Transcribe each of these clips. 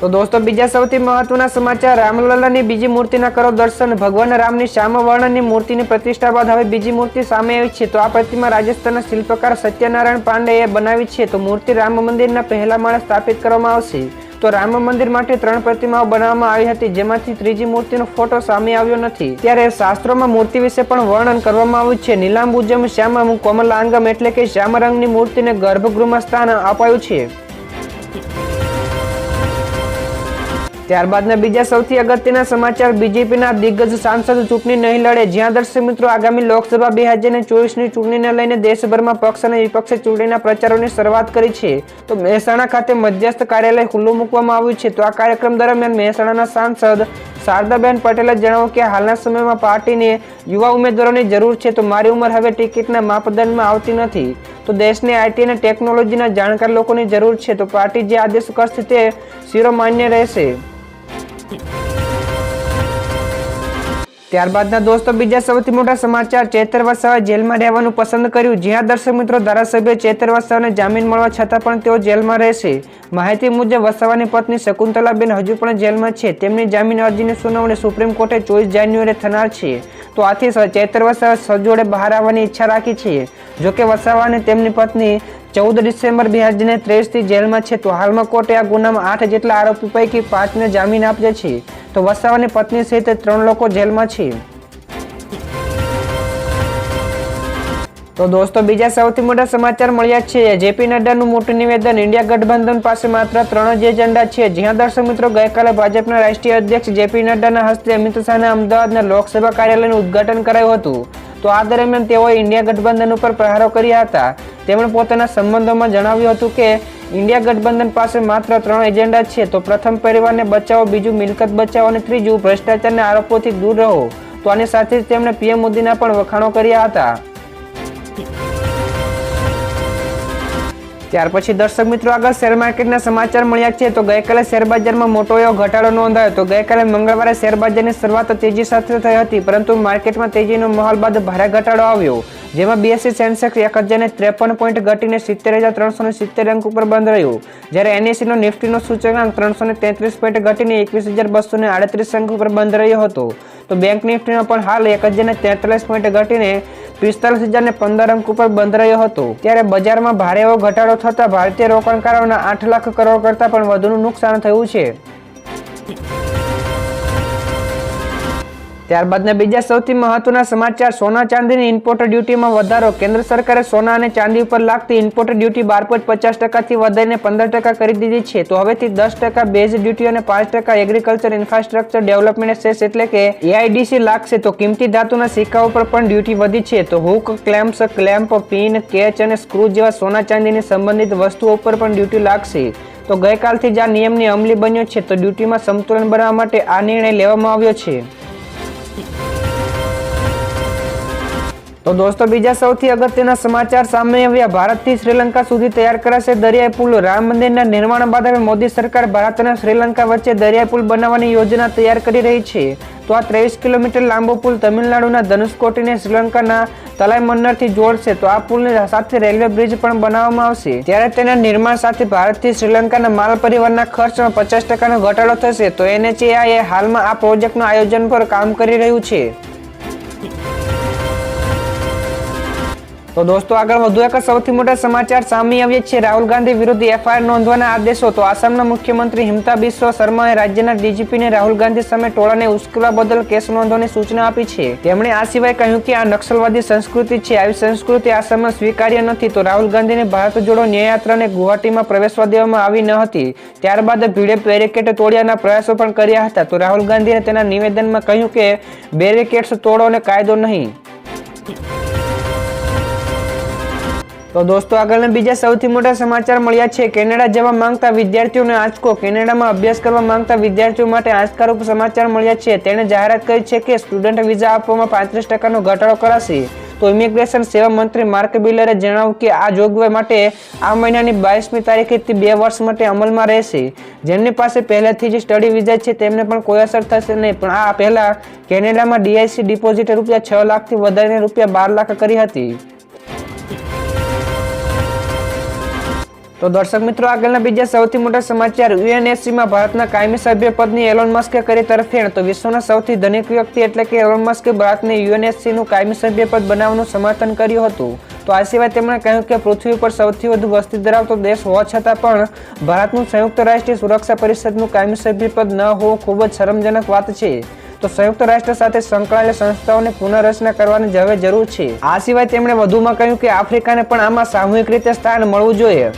તો દોસ્તો બીજા સૌથી મહત્વના સમાચાર, રામલલ્લાની બીજી મૂર્તિના કરો દર્શન। ભગવાન રામની શ્યામવર્ણની મૂર્તિની પ્રતિષ્ઠા બાદ હવે બીજી મૂર્તિ સામે આવી છે। તો આ પ્રતિમા રાજસ્થાનના શિલ્પકાર સત્યનારાયણ પાંડેએ બનાવી છે। તો મૂર્તિ રામ મંદિરના પહેલા માળે સ્થાપિત કરવામાં આવશે। તો રામ મંદિર માટે 3 પ્રતિમાઓ બનાવવામાં આવી હતી, જેમાંથી ત્રીજી મૂર્તિનો ફોટો સામે આવ્યો નથી। ત્યારે શાસ્ત્રોમાં મૂર્તિ વિશે પણ વર્ણન કરવામાં આવ્યું છે। નીલાંબુજમ શ્યામમ કોમલાંગમ એટલે કે શ્યામ રંગની મૂર્તિને ગર્ભગૃહમાં સ્થાન અપાયું છે। ત્યારબાદના બીજા સૌથી અગત્યના સમાચાર, બીજેપીના દિગ્ગજ સાંસદ ચૂંટણી નહીં લડે। જ્યાં દર્શક મિત્રો આગામી લોકસભા 2024ની ચૂંટણીને લઈને દેશભરમાં પક્ષ અને વિપક્ષે ચૂંટણીના પ્રચારોની શરૂઆત કરી છે। તો મહેસાણા ખાતે મધ્યસ્થ કાર્યાલય ખુલ્લું મૂકવામાં આવ્યું છે। તો આ કાર્યક્રમ દરમિયાન મહેસાણાના સાંસદ શારદાબેન પટેલે જણાવ્યું કે હાલના સમયમાં પાર્ટીને યુવા ઉમેદવારોની જરૂર છે। તો મારી ઉંમર હવે ટિકિટના માપદંડમાં આવતી નથી। તો દેશને આઈટી અને ટેકનોલોજીના જાણકાર લોકોની જરૂર છે। તો પાર્ટી જે આદેશ કરશે તે શિરોમાન્ય રહેશે। ત્યારબાદના દોસ્તો બીજા સૌથી મોટા સમાચાર, ચેતર વસાવાએ જેલમાં રહેવાનું પસંદ કર્યું। જ્યાં દર્શક મિત્રો ધારાસભ્ય ચેતર વસાવાને જામીન મળવા છતાં પણ તેઓ જેલમાં રહેશે। માહિતી મુજબ વસાવાની પત્ની શકુંતલાબેન હજુ પણ જેલમાં છે। તેમની જામીન અરજીની સુનાવણી સુપ્રીમ કોર્ટે 24 જાન્યુઆરીએ થનાર છે। તો આથી ચેતર વસાવાએ સજોડે બહાર આવવાની ઈચ્છા રાખી છે। જોકે વસાવા અને તેમની પત્ની 14 ડિસેમ્બર 2023થી જેલમાં છે। તો હાલમાં કોર્ટે આ ગુનામાં 8 જેટલા આરોપી પૈકી 5ને જામીન આપ્યા છે। તો વસાવાની પત્ની સહિત 3 લોકો જેલમાં છે। તો દોસ્તો બીજા સૌથી મોટા સમાચાર મળ્યા છે, જેપી નડ્ડાનું મોટું નિવેદન, ઇન્ડિયા ગઠબંધન પાસે માત્ર 3 જ એજન્ડા છે। જ્યાં દર્શક મિત્રો ગઈકાલે ભાજપના રાષ્ટ્રીય અધ્યક્ષ જેપી નડ્ડાના હસ્તે અમિત શાહના અમદાવાદના લોકસભા કાર્યાલયનું ઉદ્ઘાટન કરાયું હતું। તો આ દરમિયાન તેઓએ ઇન્ડિયા ગઠબંધન ઉપર પ્રહારો કર્યા હતા। તેમણે પોતાના સંબંધોમાં જણાવ્યું હતું કે ઇન્ડિયા ગઠબંધન પાસે માત્ર 3 એજન્ડા છે। તો પ્રથમ, પરિવારને બચાવો, બીજું મિલકત બચાવો અને ત્રીજું ભ્રષ્ટાચારના આરોપોથી દૂર રહો। તો આની સાથે જ તેમણે પીએમ મોદીના પણ વખાણો કર્યા હતા। ત્યાર પછી દર્શક મિત્રો આગળ શેર માર્કેટના સમાચાર મળ્યા છે। તો ગઈકાલે શેરબજારમાં મોટો એવો ઘટાડો નોંધાયો। તો ગઈકાલે મંગળવારે શેરબજારની શરૂઆત તેજી સાથે થઈ હતી, પરંતુ માર્કેટમાં તેજીનો માહોલ બાદ ભારે ઘટાડો આવ્યો, જેમાં બીએસઈ સેન્સેક્સ 1053 પોઈન્ટ ઘટીને 70,370 અંક ઉપર બંધ રહ્યું, જ્યારે એનએસઈનો નિફ્ટીનો સૂચકાંક 333 પોઈન્ટ ઘટીને 21,238 અંક ઉપર બંધ રહ્યો હતો। તો બેંક નિફ્ટીનો પણ હાલ 1043 પોઈન્ટ ઘટીને 45,015 અંક ઉપર બંધ રહ્યો હતો। ત્યારે બજારમાં ભારે એવો ઘટાડો થતા ભારતીય રોકાણકારોના 8 લાખ કરોડ કરતાં પણ વધુનું નુકસાન થયું છે। ત્યારબાદના બીજા સૌથી મહત્વના સમાચાર, સોના ચાંદીની ઇમ્પોર્ટ ડ્યુટીમાં વધારો। કેન્દ્ર સરકારે સોના અને ચાંદી ઉપર લાગતી ઇમ્પોર્ટ ડ્યુટી 12.50%થી વધારીને 15% કરી દીધી છે। તો હવેથી 10% બેઝ ડ્યુટી અને 5% એગ્રીકલ્ચર ઇન્ફ્રાસ્ટ્રક્ચર ડેવલપમેન્ટ સેસ એટલે કે એઆઈડીસી લાગશે। તો કિંમતી ધાતુના સિક્કા ઉપર પણ ડ્યુટી વધી છે। તો હુક, ક્લેમ્પ, પિન, કેચ અને સ્ક્રૂ જેવા સોના ચાંદીની સંબંધિત વસ્તુઓ ઉપર પણ ડ્યુટી લાગશે। તો ગઈકાલથી જ આ નિયમની અમલી બન્યો છે। તો ડ્યુટીમાં સંતુલન બનાવવા માટે આ નિર્ણય લેવામાં આવ્યો છે। તો દોસ્તો બીજા સૌથી અગત્યના સમાચાર સામે આવ્યા, ભારતથી શ્રીલંકા સુધી તૈયાર કરાશે દરિયાઈ પુલ। રામ મંદિરના નિર્માણ બાદ હવે મોદી સરકાર ભારત અને શ્રીલંકા વચ્ચે દરિયાઈ પુલ બનાવવાની યોજના તૈયાર કરી રહી છે। તો આ 23 કિલોમીટર લાંબો પુલ તમિલનાડુના ધનુષકોટીને શ્રીલંકાના તલાઈમન્નરથી જોડશે। તો આ પુલની સાથે રેલવે બ્રિજ પણ બનાવવામાં આવશે। ત્યારે તેના નિર્માણ સાથે ભારતથી શ્રીલંકાના માલ પરિવહનના ખર્ચમાં 50%નો ઘટાડો થશે। તો એનએચએઆઈ હાલમાં આ પ્રોજેક્ટનું આયોજન પર કામ કરી રહ્યું છે। તો દોસ્તો આગળ વધુ એક સૌથી મોટા સમાચાર સામે આવ્યા છે, રાહુલ ગાંધી વિરુદ્ધ એફઆઈઆર નોંધવાના આદેશો। તો આસામના મુખ્યમંત્રી હિમંતા બિસ્વા શર્માએ રાજ્યના ડીજીપીને રાહુલ ગાંધી સામે ટોળાને ઉશ્કેરવા બદલ કેસ નોંધવાની સૂચના આપી છે। તેમણે આ સિવાય કહ્યું કે આ નક્સલવાદી સંસ્કૃતિ છે, આવી સંસ્કૃતિ આસામમાં સ્વીકાર્ય નથી। તો રાહુલ ગાંધીને ભારત જોડો ન્યાયયાત્રાને ગુવાહાટીમાં પ્રવેશવા દેવામાં આવી ન હતી, ત્યારબાદ ભીડે બેરિકેડ તોડ્યાના પ્રયાસો પણ કર્યા હતા। તો રાહુલ ગાંધીએ તેના નિવેદનમાં કહ્યું કે બેરિકેડ્સ તોડો અને કાયદો નહીં। તો દોસ્તો આગળના બીજા સૌથી મોટા સમાચાર મળ્યા છે, કેનેડા જવા માંગતા વિદ્યાર્થીઓને આંચકો। કેનેડામાં અભ્યાસ કરવા માંગતા વિદ્યાર્થીઓ માટે આંચકારૂપ સમાચાર મળ્યા છે। તેણે જાહેરાત કરી છે કે સ્ટુડન્ટ વિઝા આપવામાં 35%નો ઘટાડો કરાશે। તો ઇમિગ્રેશન સેવા મંત્રી માર્ક બિલરે જણાવ્યું કે આ જોગવાઈ માટે આ મહિનાની 22મી તારીખથી 2 વર્ષ માટે અમલમાં રહેશે। જેમની પાસે પહેલાથી જ સ્ટડી વિઝા છે તેમને પણ કોઈ અસર થશે નહીં, પણ આ પહેલા કેનેડામાં ડીઆઈસી ડિપોઝિટ ₹6 લાખથી વધારીને ₹12 લાખ કરી હતી। તો દર્શક મિત્રો, આગળના બીજા સૌથી મોટા સમાચાર. યુએનએસસીમાં ભારતના કાયમી સભ્ય પદની એલોન મસ્કે કરી તરફેણ. તો વિશ્વના સૌથી ધનિક વ્યક્તિ એટલે કે એલોન મસ્કે ભારતને યુએનએસસીનું કાયમી સભ્ય પદ બનાવવાનું સમર્થન કર્યું હતું. તો આ સિવાય તેમણે કહ્યું કે પૃથ્વી પર સૌથી વધુ વસ્તી ધરાવતો દેશ હોવા છતાં પણ ભારતનું સંયુક્ત રાષ્ટ્રીય સુરક્ષા પરિષદનું કાયમી સભ્ય પદ ન હોવું ખૂબ જ શરમજનક વાત છે. તો સંયુક્ત રાષ્ટ્ર સાથે સંકળાયેલ સંસ્થાઓને પુનઃરચના કરવાની હવે જરૂર છે. આ સિવાય તેમણે વધુમાં કહ્યું કે આફ્રિકાને પણ આમાં સામૂહિક રીતે સ્થાન મળવું જોઈએ.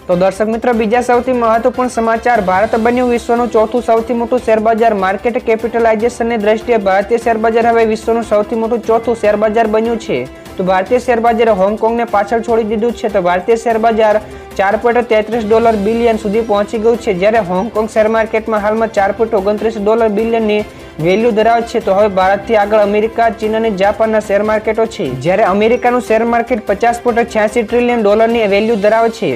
તો દર્શક મિત્રો, બીજા સૌથી મહત્વપૂર્ણ સમાચાર. ભારત બન્યું વિશ્વનું ચોથું સૌથી મોટું શેરબજાર. માર્કેટ કેપિટલાઇઝેશનની દ્રષ્ટિએ ભારતીય શેરબજાર હવે વિશ્વનું સૌથી મોટું ચોથું શેરબજાર બન્યું છે. તો ભારતીય શેરબજારે હોંગકોંગને પાછળ છોડી દીધું છે. તો ભારતીય શેરબજાર $4.33 બિલિયન સુધી પહોંચી ગયું છે, જ્યારે હોંગકોંગ શેર માર્કેટમાં હાલમાં $4.29 બિલિયનની વેલ્યુ ધરાવે છે. તો હવે ભારતથી આગળ અમેરિકા, ચીન અને જાપાનના શેર માર્કેટો છે, જ્યારે અમેરિકાનું શેર માર્કેટ $50.86 ટ્રિલિયન ની વેલ્યુ ધરાવે છે.